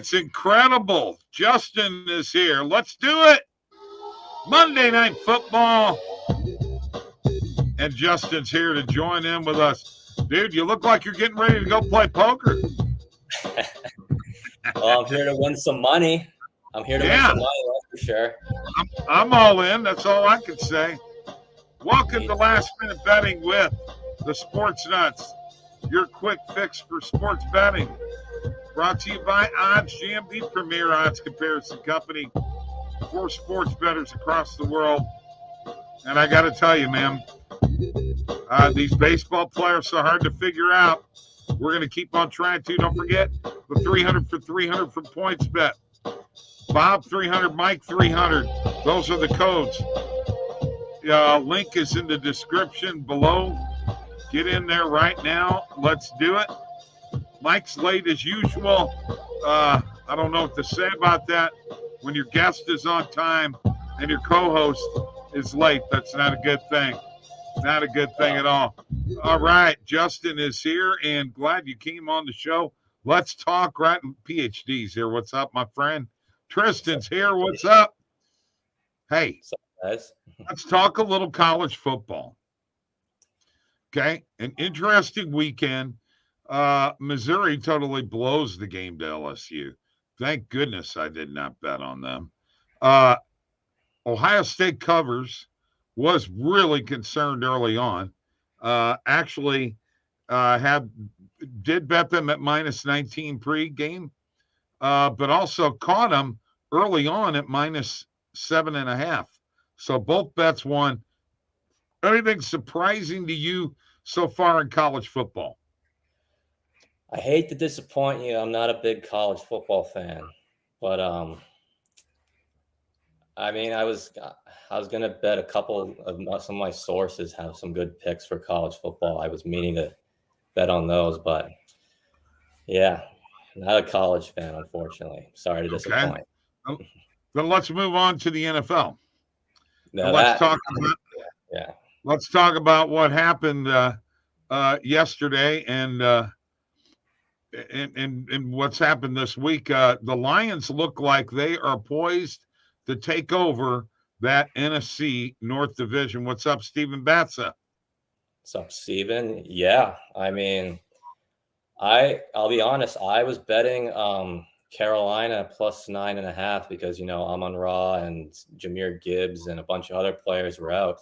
It's incredible. Justin is here. Let's do it. Monday Night Football. And Justin's here to join in with us. Dude, you look like you're getting ready to go play poker. Well, I'm here to win some money. Win some money, that's for sure. I'm all in. That's all I can say. Welcome to Last Minute Betting with the Sports Nuts, your quick fix for sports betting. Brought to you by OddsJam, the premier odds comparison company for sports bettors across the world. And I got to tell you, man, these baseball players are hard to figure out. We're going to keep on trying to. Don't forget the 300 for 300 from PointsBet. Bob 300, Mike 300. Those are the codes. Link is in the description below. Get in there right now. Let's do it. Mike's late as usual. I don't know what to say about that. When your guest is on time and your co-host is late, that's not a good thing. Not a good thing at all. All right, Justin is here, and glad you came on the show. Let's talk right. PhD's here. What's up, my friend? Tristan's here. What's up? Hey, What's up, guys? Let's talk a little college football. Okay, an interesting weekend. Missouri totally blows the game to LSU. Thank goodness I did not bet on them. Ohio State covers. Was really concerned early on. Actually, did bet them at minus 19 pre-game, but also caught them early on at minus 7.5. So both bets won. Anything surprising to you so far in college football? I hate to disappoint you. I'm not a big college football fan, but I mean, I was gonna bet a couple of some of my sources have some good picks for college football. I was meaning to bet on those, but yeah, not a college fan, unfortunately. Sorry to disappoint. Okay. Then let's move on to the NFL. No, let's talk about what happened yesterday and what's happened this week. The Lions look like they are poised to take over that NFC North Division. What's up, Steven Batza? What's up, Steven? Yeah, I mean, I'll be honest. I was betting Carolina plus 9.5 because, Amon-Ra and Jahmyr Gibbs and a bunch of other players were out.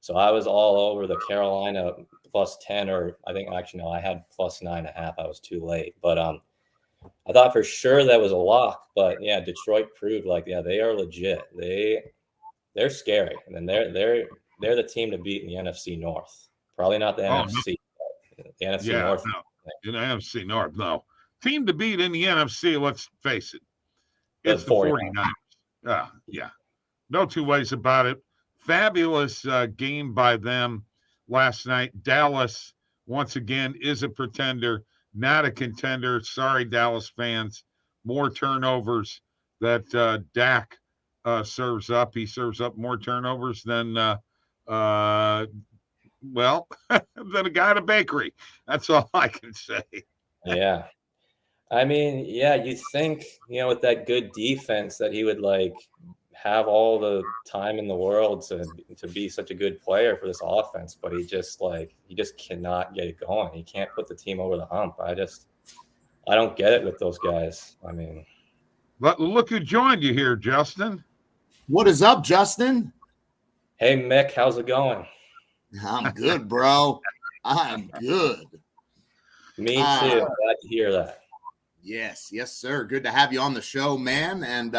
So I was all over the Carolina plus 10, or I think actually, no, I had plus 9.5. I was too late. But I thought for sure that was a lock. But yeah, Detroit proved they are legit. They're scary. And then they're the team to beat in the NFC North. Probably not the NFC. No. The NFC North. No. In the NFC North, no. Team to beat in the NFC, let's face it. It's the 49ers. Yeah. No two ways about it. Fabulous game by them last night. Dallas, once again, is a pretender, not a contender. Sorry, Dallas fans. More turnovers that Dak serves up. He serves up more turnovers than, than a guy at a bakery. That's all I can say. Yeah. I mean, yeah, you think, with that good defense that he would have all the time in the world to be such a good player for this offense, but he just cannot get it going. He can't put the team over the hump. I don't get it with those guys. I mean, but look who joined you here, Justin. What is up, Justin? Hey, Mick, how's it going? I'm good, bro. I'm good. Me too. Glad to hear that. Yes, sir. Good to have you on the show, man. And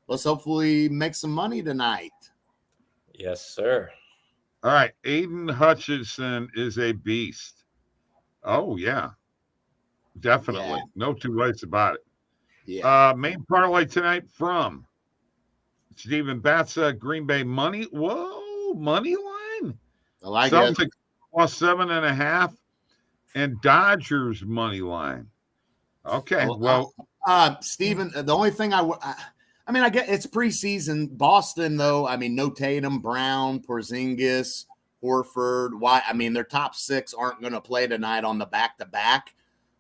let's hopefully make some money tonight. Yes, sir. All right. Aiden Hutchinson is a beast. Oh, yeah. Definitely. Yeah. No two ways about it. Yeah. Main parlay tonight from Steven Batza, Green Bay money. Whoa, money line. I like Celtics it. Plus 7.5 and Dodgers money line. Okay. Well, Steven, the only thing I get it's preseason. Boston, though, no Tatum, Brown, Porzingis, Horford. Why? Their top six aren't going to play tonight on the back-to-back.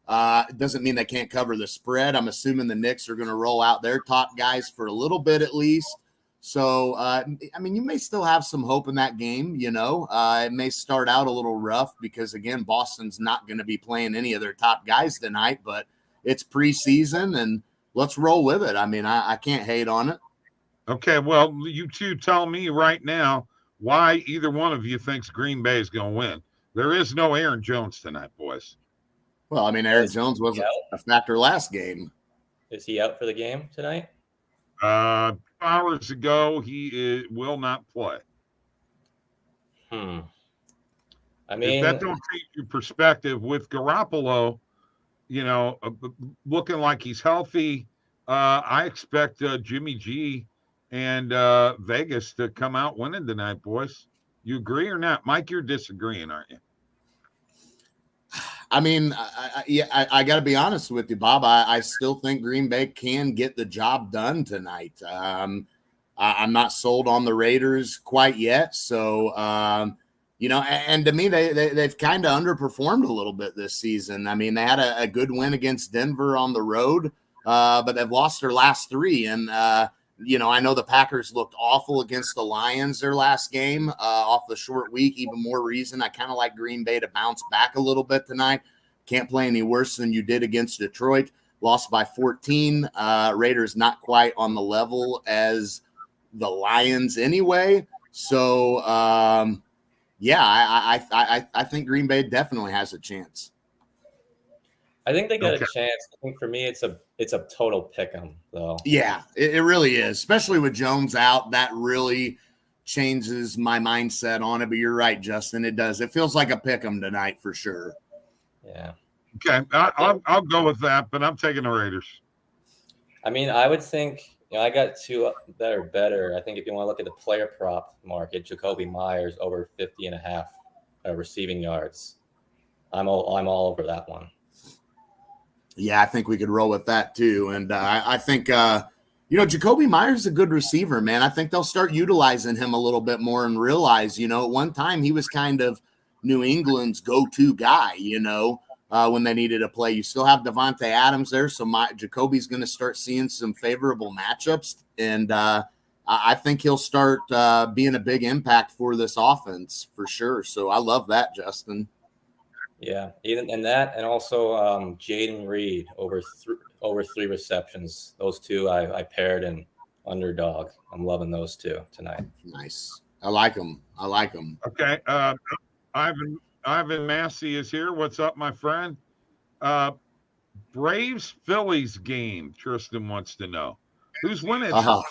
Doesn't mean they can't cover the spread. I'm assuming the Knicks are going to roll out their top guys for a little bit at least. So, I mean, you may still have some hope in that game. It may start out a little rough because, again, Boston's not going to be playing any of their top guys tonight, but it's preseason and let's roll with it. I mean, I can't hate on it. Okay, well, you two tell me right now why either one of you thinks Green Bay is going to win. There is no Aaron Jones tonight, boys. Well, I mean, Aaron Jones wasn't a factor last game. Is he out for the game tonight? 2 hours ago, he will not play. I mean, if that don't change your perspective with Garoppolo, looking like he's healthy, I expect Jimmy G and Vegas to come out winning tonight, boys. You agree or not? Mike, you're disagreeing, aren't you? I mean, I got to be honest with you, Bob. I still think Green Bay can get the job done tonight. I'm not sold on the Raiders quite yet. So, and to me, they've kind of underperformed a little bit this season. I mean, they had a good win against Denver on the road, but they've lost their last 3. And, I know the Packers looked awful against the Lions their last game off the short week. Even more reason I kind of like Green Bay to bounce back a little bit tonight. Can't play any worse than you did against Detroit. Lost by 14. Raiders not quite on the level as the Lions anyway. So, I think Green Bay definitely has a chance. I think they got a chance. I think for me, it's a total pick 'em though. Yeah, it really is, especially with Jones out. That really changes my mindset on it. But you're right, Justin. It does. It feels like a pick 'em tonight for sure. Yeah. Okay, I'll go with that, but I'm taking the Raiders. I mean, I would think I got 2 that are better. I think if you want to look at the player prop market, Jacoby Myers over 50.5 receiving yards. I'm all over that one. Yeah, I think we could roll with that too. And I think, Jacoby Myers is a good receiver, man. I think they'll start utilizing him a little bit more and realize, at one time he was kind of New England's go-to guy, when they needed to play. You still have Devontae Adams there, so Jacoby's going to start seeing some favorable matchups. And I think he'll start being a big impact for this offense for sure. So I love that, Justin. Yeah, even and that, and also Jaden Reed over 3 receptions. Those 2 I paired in underdog. I'm loving those 2 tonight. Nice. I like them. Okay. Ivan Massey is here. What's up, my friend? Braves Phillies game. Tristan wants to know who's winning. I'm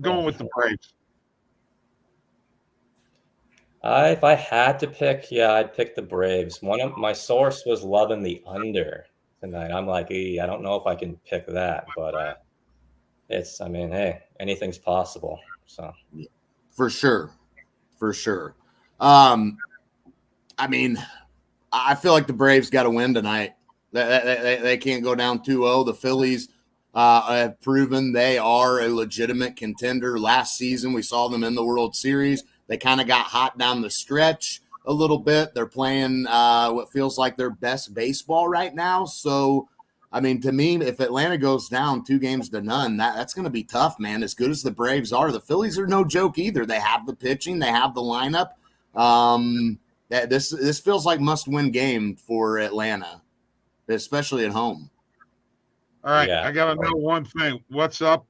going with the Braves. If I had to pick, I'd pick the Braves. One of my source was loving the under tonight. I'm like, I don't know if I can pick that, but hey, anything's possible. So for sure. I mean, I feel like the Braves got to win tonight. They can't go down 2-0. The Phillies have proven they are a legitimate contender. Last season, we saw them in the World Series. They kind of got hot down the stretch a little bit. They're playing what feels like their best baseball right now. So, I mean, to me, if Atlanta goes down 2-0, that's going to be tough, man. As good as the Braves are, the Phillies are no joke either. They have the pitching. They have the lineup. This feels like must-win game for Atlanta, especially at home. All right, I got to know one thing. What's up?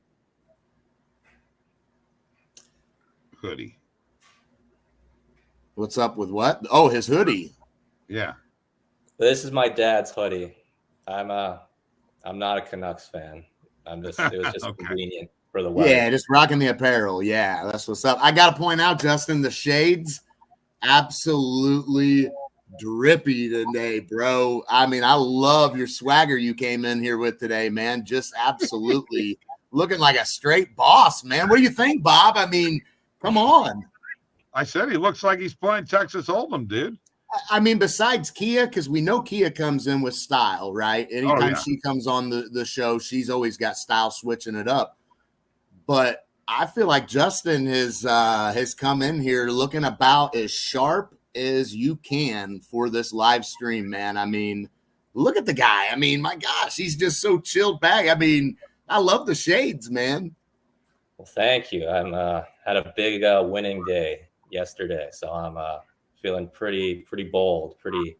Hoodie. What's up with what? Oh, his hoodie. Yeah. This is my dad's hoodie. I'm not a Canucks fan. It was just Okay. Convenient for the weather. Yeah, just rocking the apparel. Yeah, that's what's up. I got to point out, Justin, the shades absolutely drippy today, bro. I mean, I love your swagger you came in here with today, man. Just absolutely looking like a straight boss, man. What do you think, Bob? I mean, come on. I said he looks like he's playing Texas Hold'em, dude. I mean, besides Kia, because we know Kia comes in with style, right? Anytime she comes on the show, she's always got style switching it up. But I feel like Justin has come in here looking about as sharp as you can for this live stream, man. I mean, look at the guy. I mean, my gosh, he's just so chilled back. I mean, I love the shades, man. Well, thank you. I'm had a big winning day yesterday, so I'm feeling pretty bold, pretty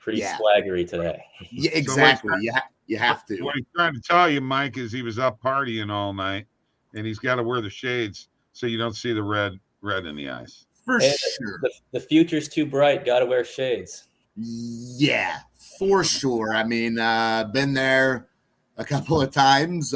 swaggery today. Yeah, exactly. You have to. What he's trying to tell you, Mike, is he was up partying all night, and he's got to wear the shades so you don't see the red in the eyes. For sure. The future's too bright. Got to wear shades. Yeah, for sure. I mean, been there a couple of times.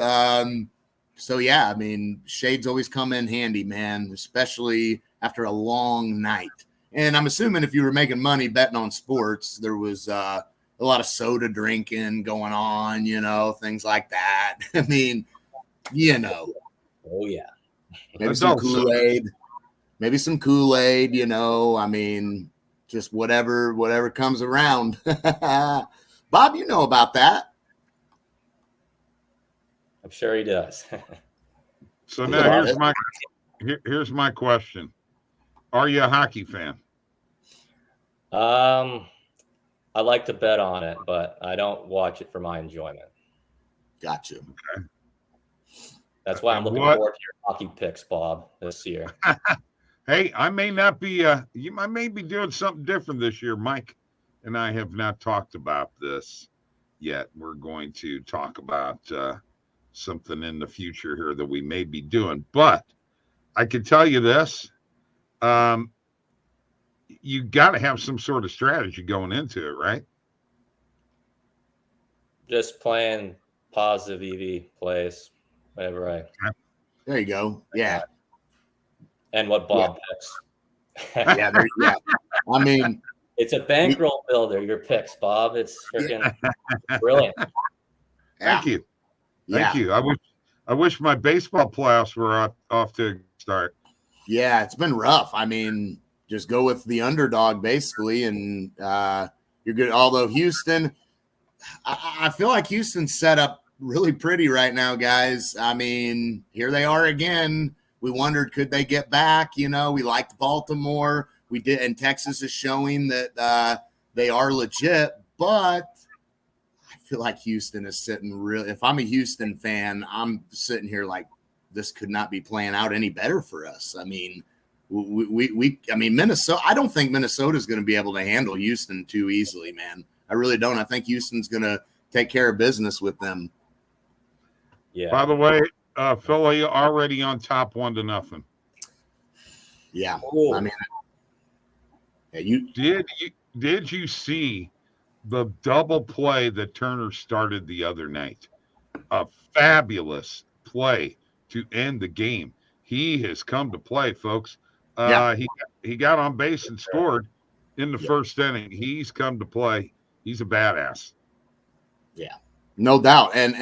So yeah, I mean, shades always come in handy, man, especially after a long night. And I'm assuming if you were making money betting on sports, there was a lot of soda drinking going on, things like that. I mean, Oh yeah. Maybe some Kool-Aid. Maybe some Kool-Aid, I mean, just whatever comes around. Bob, you know about that. I'm sure he does. So now here's my question. Are you a hockey fan? I like to bet on it, but I don't watch it for my enjoyment. Gotcha. Okay. That's why I'm looking forward to your hockey picks, Bob, this year. Hey, I may not be I may be doing something different this year. Mike and I have not talked about this yet. We're going to talk about something in the future here that we may be doing. But I can tell you this. You got to have some sort of strategy going into it, right? Just playing positive EV plays, whatever There you go. Yeah. And what Bob picks. Yeah. I mean, it's a bankroll builder, your picks, Bob. It's freaking brilliant. Thank you. Thank you. I wish my baseball playoffs were off to a start. Yeah, it's been rough. I mean, just go with the underdog basically, and you're good. Although Houston, I feel like Houston's set up really pretty right now, guys. I mean, here they are again. We wondered, could they get back? We liked Baltimore. We did, and Texas is showing that they are legit, but I feel like Houston is sitting real. If I'm a Houston fan, I'm sitting here like this could not be playing out any better for us. I mean, I mean, Minnesota, I don't think Minnesota is going to be able to handle Houston too easily, man. I really don't. I think Houston's going to take care of business with them. Yeah. By the way, Philly already on top 1-0. Yeah. Ooh. I mean, did you see the double play that Turner started the other night? A fabulous play to end the game. He has come to play, folks. He got on base and scored in the first inning. He's come to play. He's a badass. Yeah, no doubt. And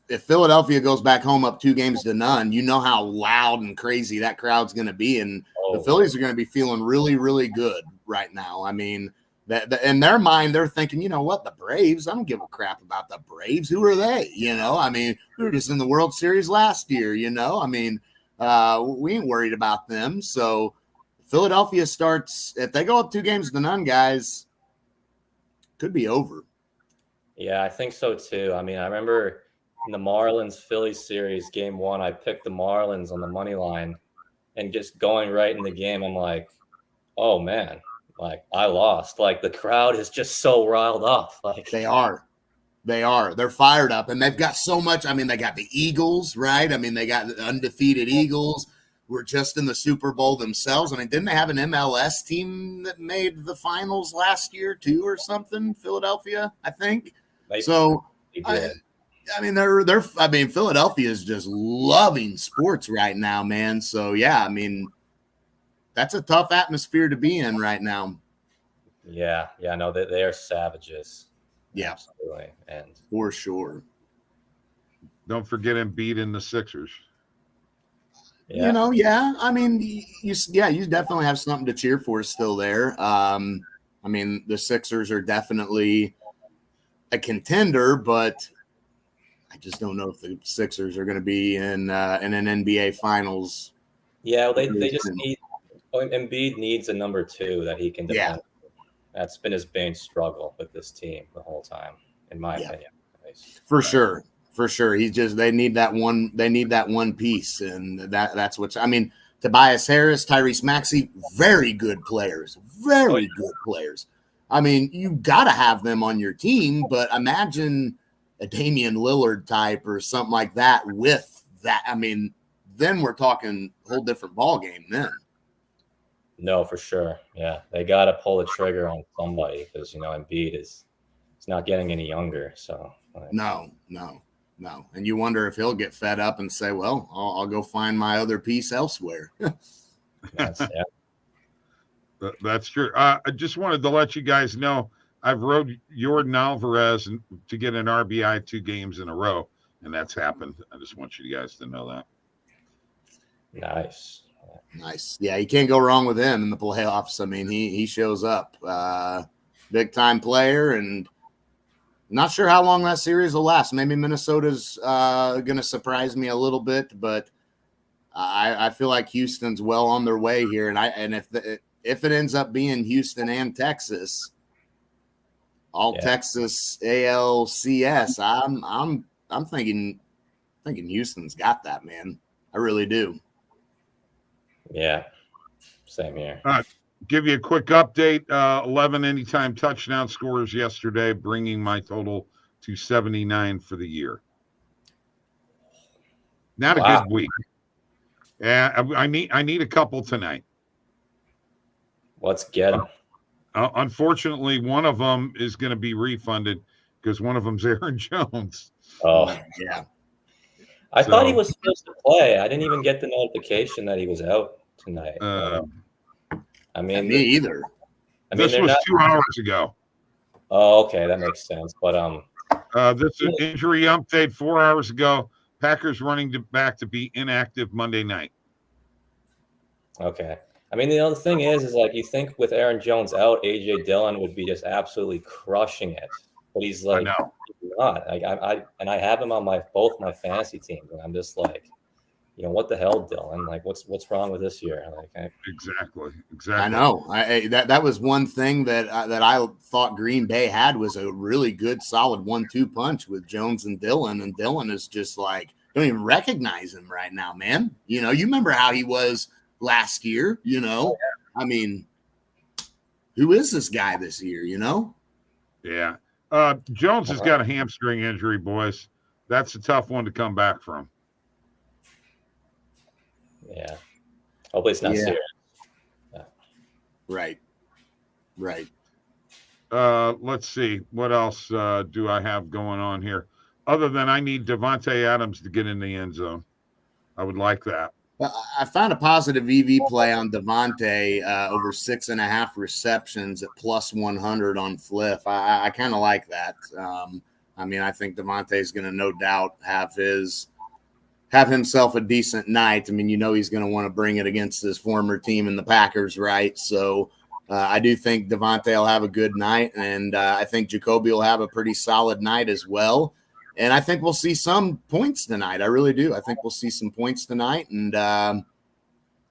if Philadelphia goes back home up 2-0, you know how loud and crazy that crowd's going to be, and the Phillies are going to be feeling really, really good right now. I mean, that in their mind, there thinking, you know what, the Braves? I don't give a crap about the Braves. Who are they? I mean, we were just in the World Series last year. I mean, we ain't worried about them. So Philadelphia starts, if they go up 2-0, guys, could be over. Yeah, I think so too. I mean, I remember in the Marlins-Phillies series, game 1, I picked the Marlins on the money line, and just going right in the game, I'm like, oh man, like I lost. Like the crowd is just so riled up. Like they are. They're fired up, and they've got so much. I mean, they got the Eagles, right? I mean, they got the undefeated Eagles. We're just in the Super Bowl themselves. I mean, didn't they have an MLS team that made the finals last year too, or something? Philadelphia, I think. So, I mean, Philadelphia is just loving sports right now, man. So yeah, I mean, that's a tough atmosphere to be in right now. Yeah, no, they are savages. Yeah, absolutely, and for sure. Don't forget Embiid in the Sixers. Yeah. I mean, you definitely have something to cheer for still there. I mean, the Sixers are definitely a contender, but I just don't know if the Sixers are going to be in an NBA Finals. Yeah, well, they just need Embiid needs a number 2 that he can depend on. That's been his main struggle with this team the whole time, in my opinion. For sure. They need that one piece, and that's what's. I mean, Tobias Harris, Tyrese Maxey, very good players. Good players. I mean, you got to have them on your team, but imagine a Damian Lillard type or something like that with that. I mean, then we're talking a whole different ball game then. No, for sure. Yeah, they got to pull the trigger on somebody because, Embiid is not getting any younger. So no. And you wonder if he'll get fed up and say, well, I'll go find my other piece elsewhere. That's true. I just wanted to let you guys know I've rode Jordan Alvarez to get an RBI 2 games in a row, and that's happened. I just want you guys to know that. Nice. Yeah, you can't go wrong with him in the playoffs. I mean, he shows up. Big time player, and not sure how long that series will last. Maybe Minnesota's going to surprise me a little bit, but I feel like Houston's well on their way here. And if it ends up being Houston and Texas, Texas ALCS, I'm thinking Houston's got that, man. I really do. Yeah, same here. Give you a quick update. 11 anytime touchdown scores yesterday, bringing my total to 79 for the year. Not a good week. Yeah, I need a couple tonight. Let's get them. Unfortunately, one of them is going to be refunded because one of them's Aaron Jones. Oh, yeah. I thought he was supposed to play. I didn't even get the notification that he was out tonight. I mean, me either. This was 2 hours ago. Oh, okay, that makes sense. But this is injury update 4 hours ago. Packers running back to be inactive Monday night. Okay. I mean, the other thing is like you think with Aaron Jones out, A.J. Dillon would be just absolutely crushing it, but he's like not. Like I have him on both my fantasy teams, and I'm just like, what the hell, Dillon? Like, what's wrong with this year? Like, exactly. I know. That was one thing that I thought Green Bay had was a really good, solid 1-2 punch with Jones and Dillon is just like don't even recognize him right now, man. You remember how he was last year? I mean, who is this guy this year? Yeah. Jones has got a hamstring injury, boys. That's a tough one to come back from. Yeah. Hopefully it's not serious. Yeah. Right. Let's see. What else do I have going on here? Other than I need Devontae Adams to get in the end zone. I would like that. I found a positive EV play on Devontae over 6.5 receptions at plus 100 on Fliff. I kind of like that. I mean, I think Devontae is going to no doubt have himself a decent night. I mean, he's going to want to bring it against his former team in the Packers, right? So I do think Devontae will have a good night, and I think Jacoby will have a pretty solid night as well. And I think we'll see some points tonight. I really do. I think we'll see some points tonight. And,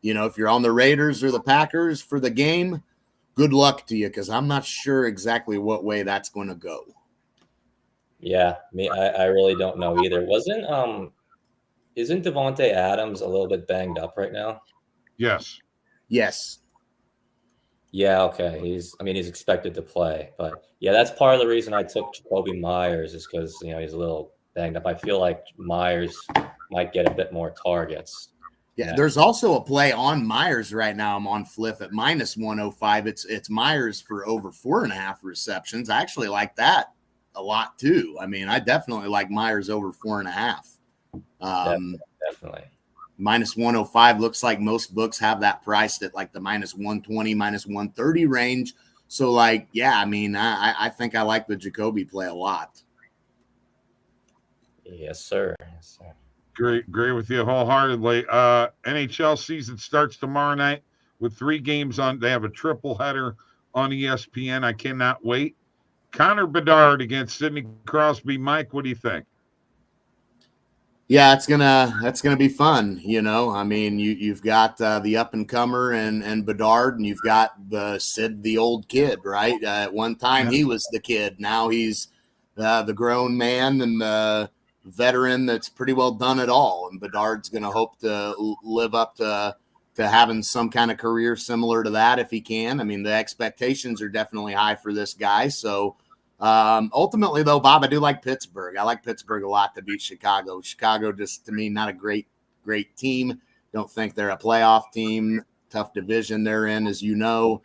if you're on the Raiders or the Packers for the game, good luck to you because I'm not sure exactly what way that's going to go. Yeah, I really don't know either. Isn't Devontae Adams a little bit banged up right now? Yes. Yeah, okay. He's expected to play, but yeah, that's part of the reason I took Jacoby Myers is because he's a little banged up. I feel like Myers might get a bit more targets. Yeah, there's also a play on Myers right now. I'm on Fliff at minus 105. It's Myers for over 4.5 receptions. I actually like that a lot too. I mean, I definitely like Myers over 4.5. Definitely. Minus 105 looks like most books have that priced at like the minus 120, minus 130 range. So I think I like the Jacoby play a lot. Yes, sir. Agree with you wholeheartedly. NHL season starts tomorrow night with 3 games on. They have a triple header on ESPN. I cannot wait. Connor Bedard against Sidney Crosby. Mike, what do you think? Yeah, that's gonna be fun. I mean, you've got the up and comer and Bedard, and you've got Sid, the old kid, right? At one time he was the kid. Now he's the grown man and the veteran that's pretty well done it all. And Bedard's gonna hope to live up to having some kind of career similar to that if he can. I mean, the expectations are definitely high for this guy. So. Ultimately, though, Bob, I do like Pittsburgh. I like Pittsburgh a lot to beat Chicago. Chicago, just to me, not a great team. Don't think they're a playoff team. Tough division they're in, as you know.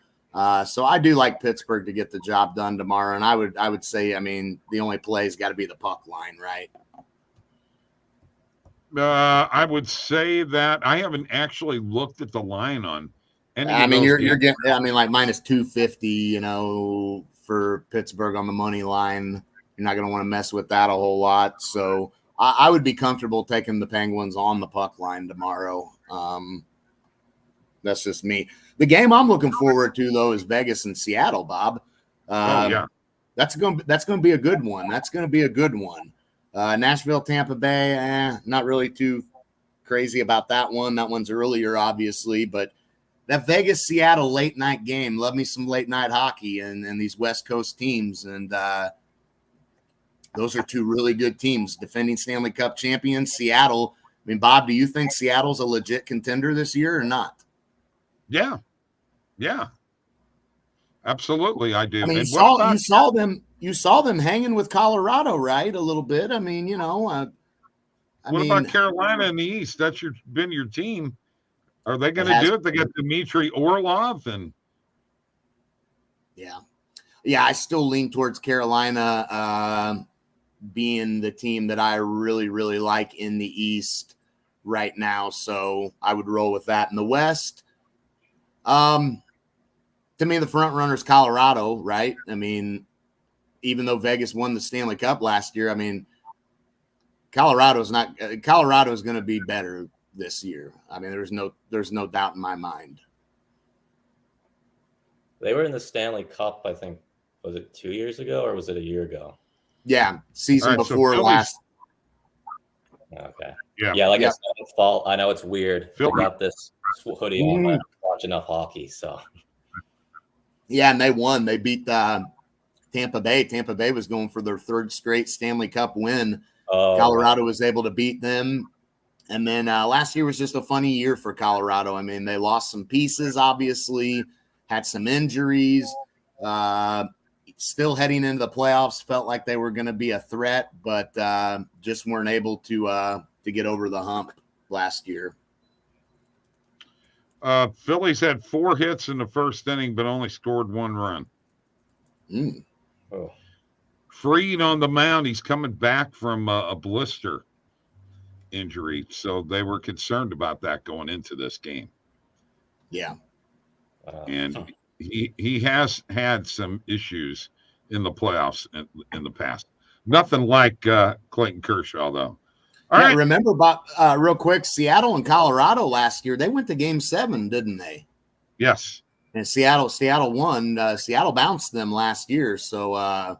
So I do like Pittsburgh to get the job done tomorrow. And I would say, I mean, the only play's got to be the puck line, right? I would say that I haven't actually looked at the line on any. I mean, you're getting, I mean, like minus 250, for Pittsburgh on the money line. You're not going to want to mess with that a whole lot. So I would be comfortable taking the Penguins on the puck line tomorrow. That's just me. The game I'm looking forward to, though, is Vegas and Seattle, Bob. That's going to be a good one. That's going to be a good one. Nashville, Tampa Bay, not really too crazy about that one. That one's earlier, obviously, but that Vegas-Seattle late-night game, love me some late-night hockey and these West Coast teams. And those are two really good teams. Defending Stanley Cup champions, Seattle. I mean, Bob, do you think Seattle's a legit contender this year or not? Yeah. Absolutely, I do. I mean, you saw them hanging with Colorado, right? A little bit. I mean, what about Carolina in the East? That's been your team. Are they going to do it? They got Dmitry Orlov and yeah. I still lean towards Carolina being the team that I really, really like in the East right now. So I would roll with that in the West. To me, the front runner is Colorado, right? I mean, even though Vegas won the Stanley Cup last year, I mean, Colorado is going to be better this year. I mean, there's no doubt in my mind. They were in the Stanley Cup, I think. Was it 2 years ago or was it a year ago? Yeah, season before last. Okay. Yeah. Like I said, it's fall. I know it's weird. I got this hoodie on. I don't watch enough hockey, so. Yeah, and they won. They beat Tampa Bay. Tampa Bay was going for their third straight Stanley Cup win. Colorado was able to beat them. And then last year was just a funny year for Colorado. I mean, they lost some pieces, obviously, had some injuries. Still heading into the playoffs, felt like they were going to be a threat, but just weren't able to get over the hump last year. Phillies had 4 hits in the first inning, but only scored 1 run. Freed on the mound. He's coming back from a blister injury, so they were concerned about that going into this game. Yeah. And he has had some issues in the playoffs in the past. Nothing like Clayton Kershaw, though. All right. Remember, Bob, real quick, Seattle and Colorado last year, they went to Game 7, didn't they? Yes. And Seattle won. Seattle bounced them last year, so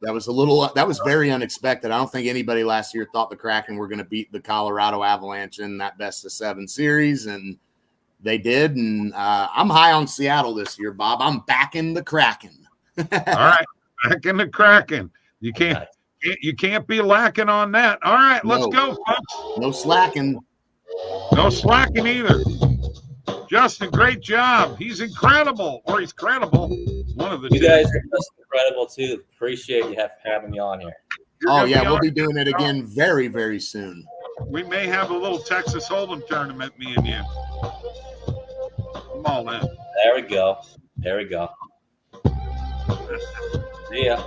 that was very unexpected. I don't think anybody last year thought the Kraken were going to beat the Colorado Avalanche in that best-of-7 series, and they did. And I'm high on Seattle this year, Bob. I'm backing the Kraken. All right, backing the Kraken. You can't be lacking on that. All right, let's go, folks. No slacking. No slacking either. Justin, great job. He's incredible, or he's credible. One of the two. You guys are just incredible too. Appreciate you having me on here. We'll be doing it again very, very soon. We may have a little Texas Hold'em tournament, me and you. I'm all in. There we go. See ya.